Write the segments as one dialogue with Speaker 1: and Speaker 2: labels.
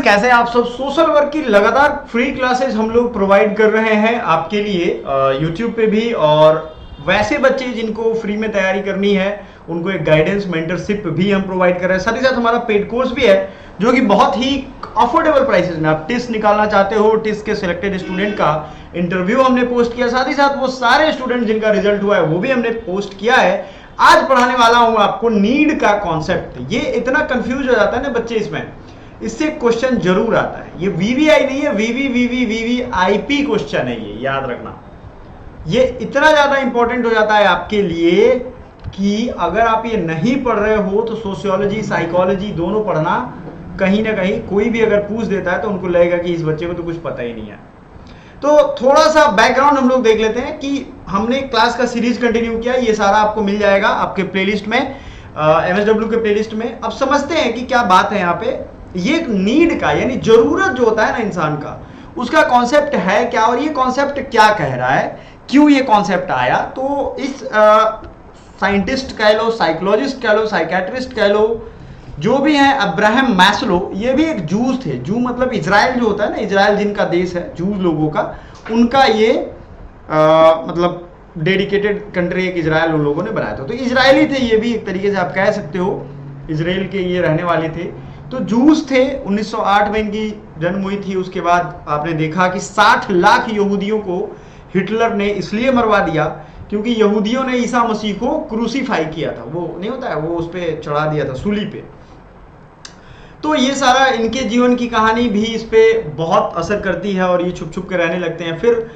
Speaker 1: कैसे आप सब। सोशल वर्क की लगातार फ्री क्लासेस हम लोग प्रोवाइड कर रहे हैं आपके लिए यूट्यूब पे भी, और वैसे बच्चे जिनको फ्री में तैयारी करनी है उनको एक गाइडेंस मेंटरशिप भी हम प्रोवाइड कर रहे हैं। साथ ही साथ हमारा पेड कोर्स भी है जो कि बहुत ही अफोर्डेबल प्राइसेस में, आप टिस्ट निकालना चाहते हो, टिस्ट के सिलेक्टेड स्टूडेंट का इंटरव्यू हमने पोस्ट किया, साथ ही साथ वो सारे स्टूडेंट जिनका रिजल्ट हुआ है वो भी हमने पोस्ट किया है। आज पढ़ाने वाला हूं आपको नीड का कॉन्सेप्ट। ये इतना कंफ्यूज हो जाता है ना बच्चे, इसमें इससे क्वेश्चन जरूर आता है। ये वीवीआई नहीं है, वीवीआईपी क्वेश्चन है, ये याद रखना। ये इतना ज्यादा इंपॉर्टेंट हो जाता है आपके लिए कि अगर आप ये नहीं पढ़ रहे हो तो सोशियोलॉजी साइकोलॉजी दोनों पढ़ना, कहीं ना कहीं कोई भी अगर पूछ देता है तो उनको लगेगा कि इस बच्चे को तो कुछ पता ही नहीं है। तो थोड़ा सा बैकग्राउंड हम लोग देख लेते हैं कि हमने क्लास का सीरीज कंटिन्यू किया, ये सारा आपको मिल जाएगा आपके प्लेलिस्ट में, एमएसडब्ल्यू के प्लेलिस्ट में। अब समझते हैं कि क्या बात है यहाँ पे। ये नीड का यानी जरूरत जो होता है ना इंसान का, उसका कॉन्सेप्ट है क्या, और ये कॉन्सेप्ट क्या कह रहा है, क्यों ये कॉन्सेप्ट आया। तो इस साइंटिस्ट कह लो, साइकोलॉजिस्ट कह लो, साइकेट्रिस्ट कह लो, जो भी है, अब्राहम मैस्लो, ये भी एक जूस थे। जू मतलब इजराइल जो होता है ना, इजराइल जिनका देश है, जूस लोगों का, उनका ये मतलब डेडिकेटेड कंट्री एक इजराइल उन लोगों ने बनाया था। तो इजरायली थे ये भी, एक तरीके से आप कह सकते हो, इजराइल के ये रहने वाले थे। तो जूस थे, 1908 में इनकी जन्म हुई थी। उसके बाद आपने देखा कि 60 लाख यहूदियों को हिटलर ने इसलिए मरवा दिया क्योंकि यहूदियों ने ईसा मसीह को क्रूसीफाई किया था। वो नहीं होता है, वो उस पर चढ़ा दिया था सूली पे। तो ये सारा इनके जीवन की कहानी भी इस पे बहुत असर करती है और ये छुप छुप के रहने लगते हैं। फिर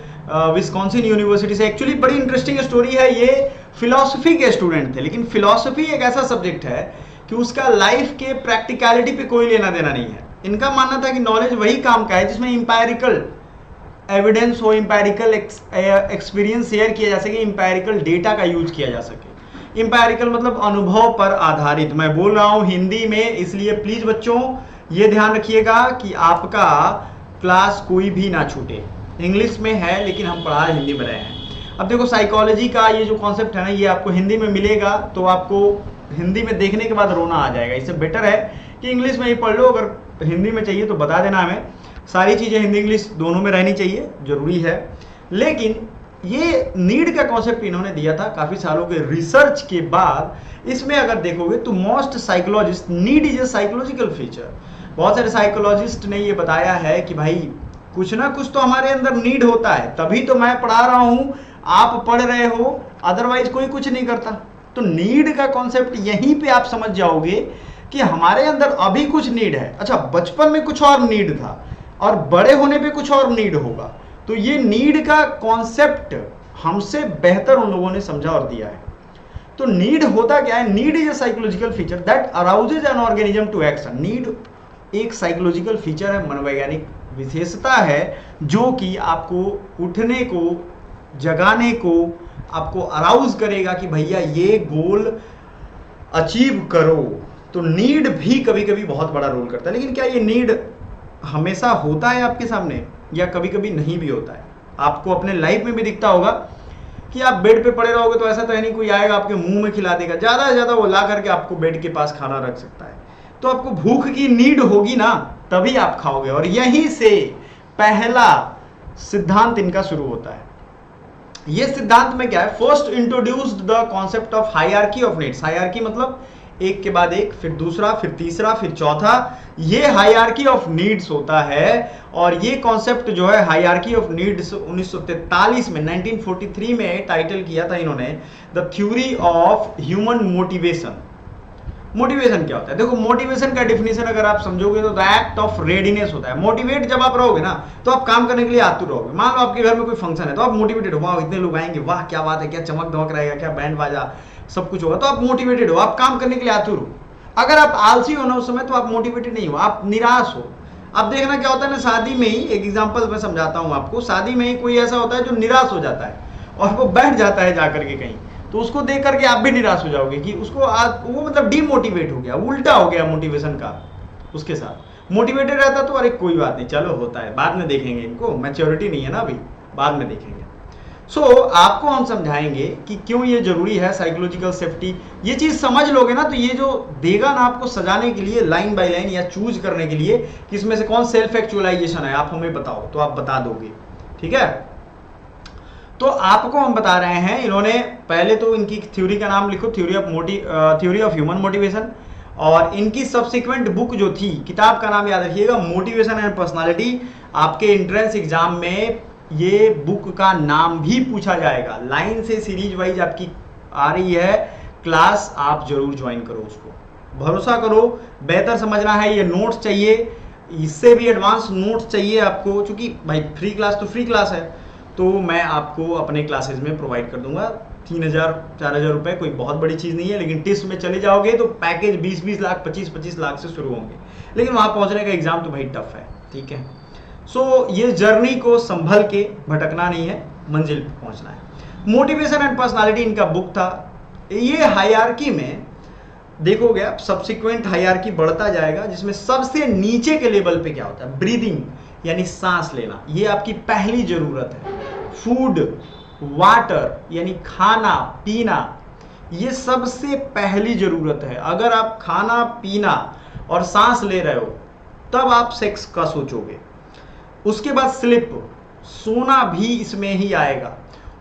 Speaker 1: विस्कॉन्सिन यूनिवर्सिटी से, एक्चुअली बड़ी इंटरेस्टिंग स्टोरी है। ये फिलॉसफी के स्टूडेंट थे, लेकिन फिलॉसफी एक ऐसा सब्जेक्ट है कि उसका लाइफ के प्रैक्टिकलिटी पे कोई लेना देना नहीं है। इनका मानना था कि नॉलेज वही काम का है जिसमें इंपायरिकल एविडेंस हो, इंपायरिकल एक्सपीरियंस शेयर किया जा सके, इंपायरिकल डेटा का यूज किया जा सके। इंपायरिकल मतलब अनुभव पर आधारित। मैं बोल रहा हूं हिंदी में, इसलिए प्लीज बच्चों ये ध्यान रखिएगा कि आपका क्लास कोई भी ना छूटे। इंग्लिश में है लेकिन हम पढ़ा हिंदी में रहे हैं। अब देखो साइकोलॉजी का ये जो कॉन्सेप्ट है ना, ये आपको हिंदी में मिलेगा तो आपको हिंदी में देखने के बाद रोना आ जाएगा। इससे बेटर है कि इंग्लिश में ही पढ़ लो। अगर हिंदी में चाहिए तो बता देना हमें। सारी चीजें हिंदी इंग्लिश दोनों में रहनी चाहिए, जरूरी है। लेकिन ये नीड का कॉन्सेप्ट इन्होंने दिया था काफी सालों के रिसर्च के बाद। इसमें अगर देखोगे तो most psychologist, need is a psychological feature. बहुत सारे साइकोलॉजिस्ट ने ये बताया है कि भाई कुछ ना कुछ तो हमारे अंदर नीड होता है, तभी तो मैं पढ़ा रहा हूं, आप पढ़ रहे हो, अदरवाइज कोई कुछ नहीं करता। तो नीड का कॉन्सेप्ट यहीं पे आप समझ जाओगे कि हमारे अंदर अभी कुछ नीड है। अच्छा, बचपन में कुछ और नीड था और बड़े होने पे कुछ और नीड होगा। तो ये नीड का कॉन्सेप्ट हमसे बेहतर उन लोगों ने समझा और दिया है। तो नीड होता क्या है? Need is a psychological feature that arouses an organism to action. Need एक साइकोलॉजिकल फीचर है, मनोवैज्ञानिक विशेषता है जो कि आपको उठने को, जगाने को, आपको अराउज करेगा कि भैया ये गोल अचीव करो। तो नीड भी कभी कभी बहुत बड़ा रोल करता है। लेकिन क्या ये नीड हमेशा होता है आपके सामने, या कभी कभी नहीं भी होता है? आपको अपने लाइफ में भी दिखता होगा कि आप बेड पे पड़े रहोगे तो ऐसा तो है नहीं कोई आएगा आपके मुंह में खिला देगा। ज्यादा से ज्यादा वो ला करके आपको बेड के पास खाना रख सकता है। तो आपको भूख की नीड होगी ना, तभी आप खाओगे। और यहीं से पहला सिद्धांत इनका शुरू होता है। ये सिद्धांत में क्या है? First introduced the concept of hierarchy of needs. Hierarchy मतलब एक के बाद एक, फिर दूसरा, फिर तीसरा, फिर चौथा। ये हायरार्की ऑफ नीड्स होता है। और ये कॉन्सेप्ट जो है हायरार्की ऑफ नीड्स 1943 में, 1943 में टाइटल किया था इन्होंने, the theory of human motivation. Motivation क्या होता है? देखो, मोटिवेशन का डेफिनेशन अगर आप समझोगे तो द एक्ट ऑफ रेडीनेस होता है। मोटिवेट जब आप रहोगे ना तो आप काम करने के लिए आतुर रहोगे। मान लो आपके घर में कोई फंक्शन है तो आप मोटिवेटेड हो, वाह इतने लोग आएंगे, वाह क्या बात है, क्या चमक धमक रहेगा, क्या बैंड बाजा, सब कुछ होगा, तो आप मोटिवेटेड हो, आप काम करने के लिए आतुर हो। अगर आप आलसी हो ना उस समय तो आप मोटिवेटेड नहीं हो, आप निराश हो। अब देखना क्या होता है ना, शादी में ही एक एग्जांपल मैं समझाता हूं आपको। शादी में ही कोई ऐसा होता है जो निराश हो जाता है और वो बैठ जाता है जाकर के कहीं, तो उसको देख करके आप भी निराश हो जाओगे कि उसको वो मतलब डीमोटिवेट हो गया, उल्टा हो गया मोटिवेशन का उसके साथ। मोटिवेटेड रहता तो अरे कोई बात नहीं, चलो होता है, बाद में देखेंगे, इनको मैच्योरिटी नहीं है ना अभी, बाद में देखेंगे। सो आपको हम समझाएंगे कि क्यों ये जरूरी है साइकोलॉजिकल सेफ्टी। ये चीज समझ लोगे ना तो ये जो देगा ना आपको सजाने के लिए लाइन बाय लाइन या चूज करने के लिए कि इसमें से कौन सेल्फ एक्चुअलाइजेशन है, आप हमें बताओ तो आप बता दोगे। ठीक है, तो आपको हम बता रहे हैं, इन्होंने पहले तो इनकी थ्योरी का नाम लिखो, थ्योरी ऑफ ह्यूमन मोटिवेशन, और इनकी सब्सिक्वेंट बुक जो थी, किताब का नाम याद रखिएगा, मोटिवेशन एंड पर्सनालिटी। आपके एंट्रेंस एग्जाम में ये बुक का नाम भी पूछा जाएगा, लाइन से सीरीज वाइज आपकी आ रही है क्लास, आप जरूर ज्वाइन करो उसको, भरोसा करो। बेहतर समझना है, ये नोट्स चाहिए, इससे भी एडवांस नोट्स चाहिए आपको, क्योंकि भाई फ्री क्लास तो फ्री क्लास है, तो मैं आपको अपने क्लासेस में प्रोवाइड कर दूंगा। 3,000-4,000 रुपए कोई बहुत बड़ी चीज़ नहीं है, लेकिन टिप्स में चले जाओगे तो पैकेज 20-20 लाख 25-25 लाख से शुरू होंगे, लेकिन वहां पहुंचने का एग्जाम तो भाई टफ है। ठीक है, सो ये जर्नी को संभल के भटकना नहीं है, मंजिल पे पहुंचना है। मोटिवेशन एंड पर्सनालिटी इनका बुक था। ये हायरार्की में देखोगे आप, सब्सिक्वेंट हायरार्की बढ़ता जाएगा, जिसमें सबसे नीचे के लेवल पे क्या होता है, ब्रीदिंग यानी सांस लेना, ये आपकी पहली जरूरत है। फूड, वाटर यानी खाना पीना, ये सबसे पहली जरूरत है। अगर आप खाना पीना और सांस ले रहे हो तब आप सेक्स का सोचोगे। उसके बाद स्लिप, सोना भी इसमें ही आएगा।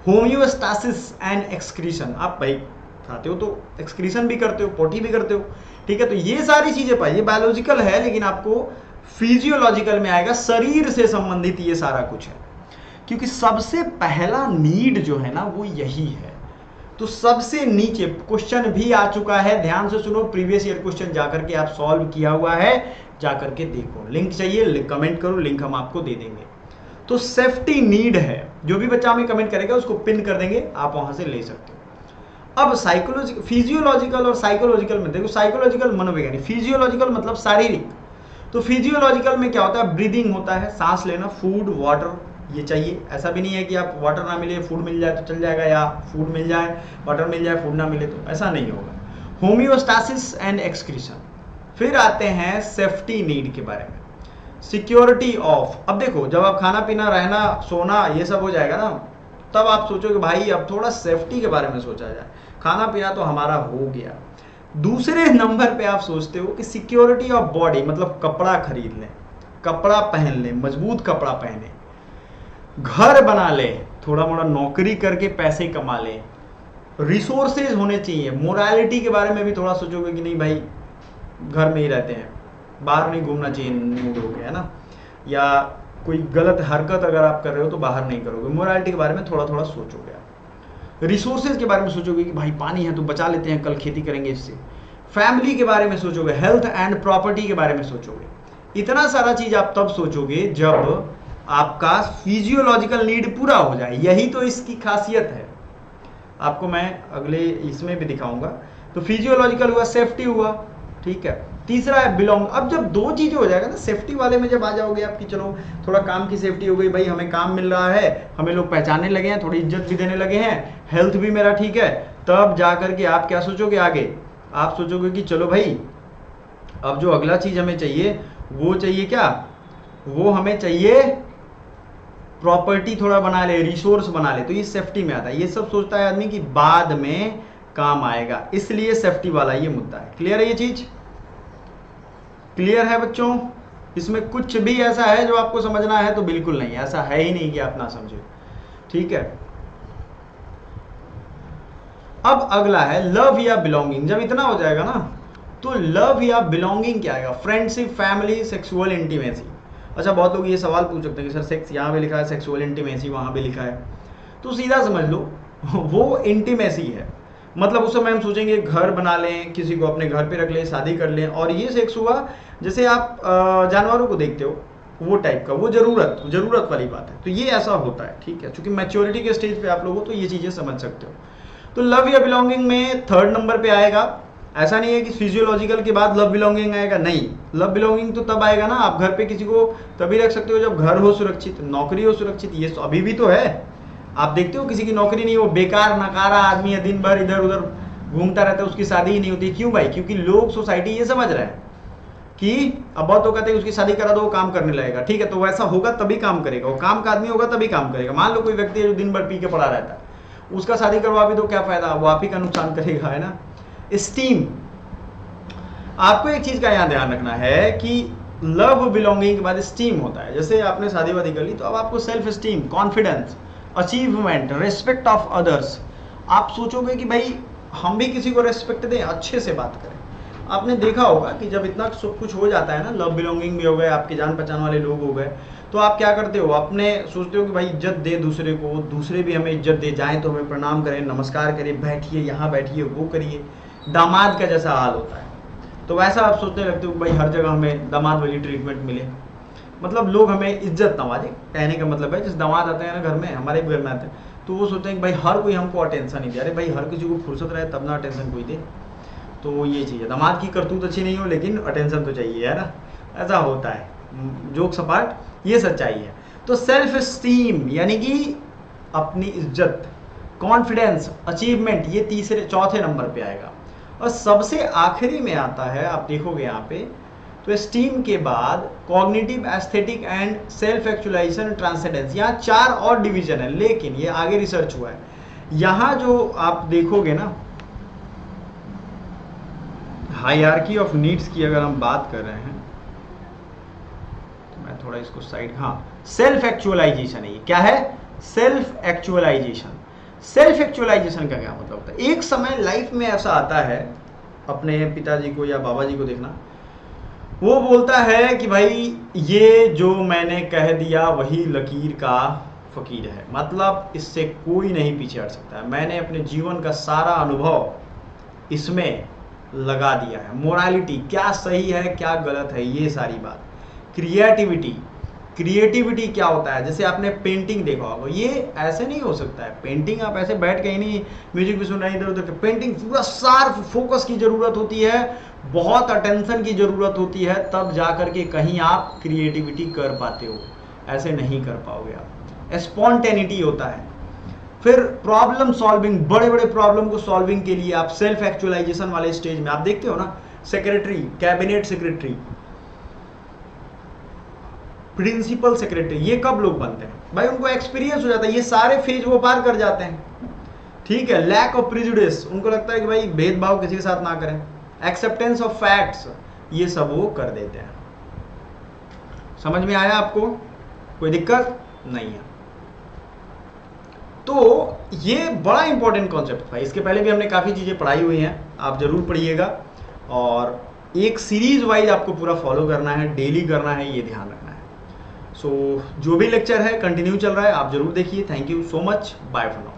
Speaker 1: होम्योस्टासिस एंड एक्सक्रीशन, आप भाई खाते हो तो एक्सक्रीशन भी करते हो, पोटी भी करते हो। ठीक है, तो ये सारी चीजें पाइए, बायोलॉजिकल है लेकिन आपको फिजियोलॉजिकल में आएगा, शरीर से संबंधित ये सारा कुछ है, क्योंकि सबसे पहला नीड जो है ना वो यही है। तो सबसे नीचे क्वेश्चन भी आ चुका है, ध्यान से सुनो, प्रीवियस ईयर क्वेश्चन जाकर के आप सॉल्व किया हुआ है, जाकर के देखो। लिंक चाहिए कमेंट करो, लिंक हम आपको दे देंगे। तो सेफ्टी नीड है, जो भी बच्चा हमें कमेंट करेगा उसको पिन कर देंगे, आप वहां से ले सकते हो। अब साइकोलॉजिकल, फिजियोलॉजिकल और साइकोलॉजिकल में देखो, साइकोलॉजिकल मनोवैज्ञानिक, फिजियोलॉजिकल मतलब शारीरिक। तो फिजियोलॉजिकल में क्या होता है, ब्रीदिंग होता है, सांस लेना, फूड वाटर ये चाहिए। ऐसा भी नहीं है कि आप वाटर ना मिले फूड मिल जाए तो चल जाएगा, या फूड मिल जाए वाटर मिल जाए फूड ना मिले तो, ऐसा नहीं होगा। Homeostasis and excretion. फिर आते हैं सेफ्टी नीड के बारे में, सिक्योरिटी ऑफ। अब देखो, जब आप खाना पीना रहना सोना ये सब हो जाएगा ना, तब आप सोचोगे भाई अब थोड़ा सेफ्टी के बारे में सोचा जाए। खाना पीना तो हमारा हो गया, दूसरे नंबर पे आप सोचते हो कि सिक्योरिटी ऑफ बॉडी, मतलब कपड़ा खरीद लें, कपड़ा पहन लें, मजबूत कपड़ा पहने, घर बना ले, थोड़ा मोड़ा नौकरी करके पैसे कमा ले, रिसोर्सेज होने चाहिए। मोरालिटी के बारे में भी थोड़ा सोचोगे कि नहीं भाई घर में ही रहते हैं, बाहर नहीं घूमना चाहिए, मूड हो गया है ना, या कोई गलत हरकत अगर आप कर रहे हो तो बाहर नहीं करोगे। मोरालिटी के बारे में थोड़ा थोड़ा सोचोगे आप। रिसोर्सेज के बारे में सोचोगे कि भाई पानी है तो बचा लेते हैं, कल खेती करेंगे इससे। फैमिली के बारे में सोचोगे, हेल्थ एंड प्रॉपर्टी के बारे में सोचोगे। इतना सारा चीज आप तब सोचोगे जब आपका फिजियोलॉजिकल नीड पूरा हो जाए, यही तो इसकी खासियत है। आपको मैं अगले इसमें भी दिखाऊंगा। तो फिजियोलॉजिकल हुआ, सेफ्टी हुआ, ठीक है। तीसरा है बिलोंग। अब जब दो चीजें हो जाएगा ना, सेफ्टी वाले में जब आ जाओगे आपकी, चलो थोड़ा काम की सेफ्टी हो गई, भाई हमें काम मिल रहा है, हमें लोग पहचानने लगे हैं, थोड़ी इज्जत भी देने लगे हैं, हेल्थ भी मेरा ठीक है, तब जाकर के आप क्या सोचोगे आगे, आप सोचोगे कि चलो भाई अब जो अगला चीज हमें चाहिए वो चाहिए क्या, वो हमें चाहिए प्रॉपर्टी थोड़ा बना ले, रिसोर्स बना ले। तो ये सेफ्टी में आता है। ये सब सोचता है आदमी कि बाद में काम आएगा, इसलिए सेफ्टी वाला ये मुद्दा है। क्लियर है ये चीज? क्लियर है बच्चों? इसमें कुछ भी ऐसा है जो आपको समझना है तो बिल्कुल नहीं, ऐसा है ही नहीं कि आप ना समझे, ठीक है। अब अगला है लव या बिलोंगिंग। जब इतना हो जाएगा ना तो लव या बिलोंगिंग क्या आएगा, फ्रेंडशिप, फैमिली, सेक्सुअल इंटीमेसी। अच्छा, बहुत लोग ये सवाल पूछ सकते हैं कि सर सेक्स यहाँ पे लिखा है, सेक्सुअल इंटीमेसी वहां पे लिखा है, तो सीधा समझ लो वो इंटीमेसी है। मतलब उस समय हम सोचेंगे घर बना लें, किसी को अपने घर पे रख लें, शादी कर लें, और ये सेक्स हुआ जैसे आप जानवरों को देखते हो वो टाइप का, वो जरूरत वाली बात है। तो ये ऐसा होता है, ठीक है। क्योंकि मैच्योरिटी के स्टेज पे आप लोग हो तो ये चीजें समझ सकते हो। तो लव या बिलोंगिंग में थर्ड नंबर पे आएगा। ऐसा नहीं है कि फिजियोलॉजिकल के बाद लव बिलोंगिंग आएगा, नहीं। लव बिलोंगिंग तो तब आएगा ना, आप घर पे किसी को तभी रख सकते हो जब घर हो सुरक्षित, नौकरी हो सुरक्षित। ये तो अभी भी तो है, आप देखते हो किसी की नौकरी नहीं, वो बेकार नकारा आदमी है, दिन भर इधर उधर घूमता रहता है, उसकी शादी ही नहीं होती। क्यों भाई? क्योंकि लोग, सोसाइटी ये समझ रहे हैं कि अब्बा तो कहते हैं उसकी शादी करा दो, वो काम करने लगेगा, ठीक है, तो वैसा होगा तभी काम करेगा, वो काम का आदमी होगा तभी काम करेगा। मान लो कोई व्यक्ति है जो दिन भर पी के पड़ा रहता है, उसका शादी करवा भी तो क्या फायदा, वो आप ही का नुकसान करेगा, है ना। स्टीम, आपको एक चीज का यहाँ ध्यान रखना है कि लव बिलोंगिंग के बाद स्टीम होता है। जैसे आपने शादी वादी कर ली तो अब आपको self esteem, confidence, achievement, respect of others, आप सोचोगे कि भाई हम भी किसी को रेस्पेक्ट दें, अच्छे से बात करें। आपने देखा होगा कि जब इतना सब कुछ हो जाता है ना, लव बिलोंगिंग भी हो गए, आपके जान पहचान वाले लोग हो गए, तो आप क्या करते हो, अपने सोचते हो कि भाई इज्जत दे दूसरे को, दूसरे भी हमें इज्जत दे, जाएं तो हमें प्रणाम करें, नमस्कार करें, बैठिए यहाँ बैठिए, वो करिए। दामाद का जैसा हाल होता है, तो वैसा आप सोचने लगते हो कि भाई हर जगह हमें दामाद वाली ट्रीटमेंट मिले, मतलब लोग हमें इज्जत नवाजे। कहने का मतलब है जिस दामाद आते हैं ना घर में, हमारे भी घर में आते हैं, तो वो सोचते हैं कि भाई हर कोई हमको अटेंशन नहीं दे। अरे भाई हर किसी को फुर्सत रहे तब ना अटेंशन कोई दे। तो ये चीज़ है, दामाद की करतूत अच्छी नहीं हो लेकिन अटेंशन तो चाहिए, है ना, ऐसा होता है। जोक्स अपार्ट, ये सच्चाई है। तो सेल्फ स्टीम यानी कि अपनी इज्जत, कॉन्फिडेंस, अचीवमेंट, ये तीसरे चौथे नंबर पे आएगा। और सबसे आखिरी में आता है, आप देखोगे यहाँ पे, तो स्टीम के बाद cognitive, aesthetic and self actualisation, transcendence, यहाँ 4 और डिवीजन है, लेकिन ये आगे रिसर्च हुआ है। यहाँ जो आप देखोगे ना, हायरार्की ऑफ नीड्स की अगर हम बात कर रहे हैं, तो मैं थोड़ा इसको साइड, हाँ, सेल्फ एक्चुअलाइजेशन है। ये क्या है, सेल्फ एक्चुअलाइजेशन। सेल्फ एक्चुअलाइजेशन का क्या मतलब होता है, एक समय लाइफ में ऐसा आता है, अपने पिताजी को या बाबा जी को देखना, वो बोलता है कि भाई ये जो मैंने कह दिया वही लकीर का फकीर है, मतलब इससे कोई नहीं पीछे हट सकता है, मैंने अपने जीवन का सारा अनुभव इसमें लगा दिया है। मोरालिटी, क्या सही है क्या गलत है, ये सारी बात। क्रिएटिविटी, क्रिएटिविटी क्या होता है, जैसे आपने पेंटिंग देखा होगा, ये ऐसे नहीं हो सकता है। पेंटिंग आप ऐसे बैठ के ही नहीं, म्यूजिक भी सुन रहे, इधर उधर, पेंटिंग पूरा शार्प फोकस की जरूरत होती है, बहुत अटेंशन की जरूरत होती है, तब जा करके कहीं आप क्रिएटिविटी कर पाते हो, ऐसे नहीं कर पाओगे आप। स्पॉन्टेनिटी होता है। फिर प्रॉब्लम सॉल्विंग, बड़े बड़े प्रॉब्लम को सॉल्विंग के लिए आप सेल्फ एक्चुअलाइजेशन वाले स्टेज में, आप देखते हो ना, secretary, cabinet secretary, principal secretary, ये कब लोग बनते हैं भाई, उनको एक्सपीरियंस हो जाता है, ये सारे फेज वो पार कर जाते हैं, ठीक है। लैक ऑफ प्रिजुडिस, उनको लगता है कि भाई भेदभाव किसी के साथ ना करें। एक्सेप्टेंस ऑफ फैक्ट्स, ये सब वो कर देते हैं। समझ में आया आपको, कोई दिक्कत नहीं है। तो ये बड़ा इंपॉर्टेंट कॉन्सेप्ट था, इसके पहले भी हमने काफ़ी चीज़ें पढ़ाई हुई हैं, आप जरूर पढ़िएगा, और एक सीरीज वाइज आपको पूरा फॉलो करना है, डेली करना है, ये ध्यान रखना है। सो जो भी लेक्चर है कंटिन्यू चल रहा है, आप जरूर देखिए। Thank you so much, bye for now.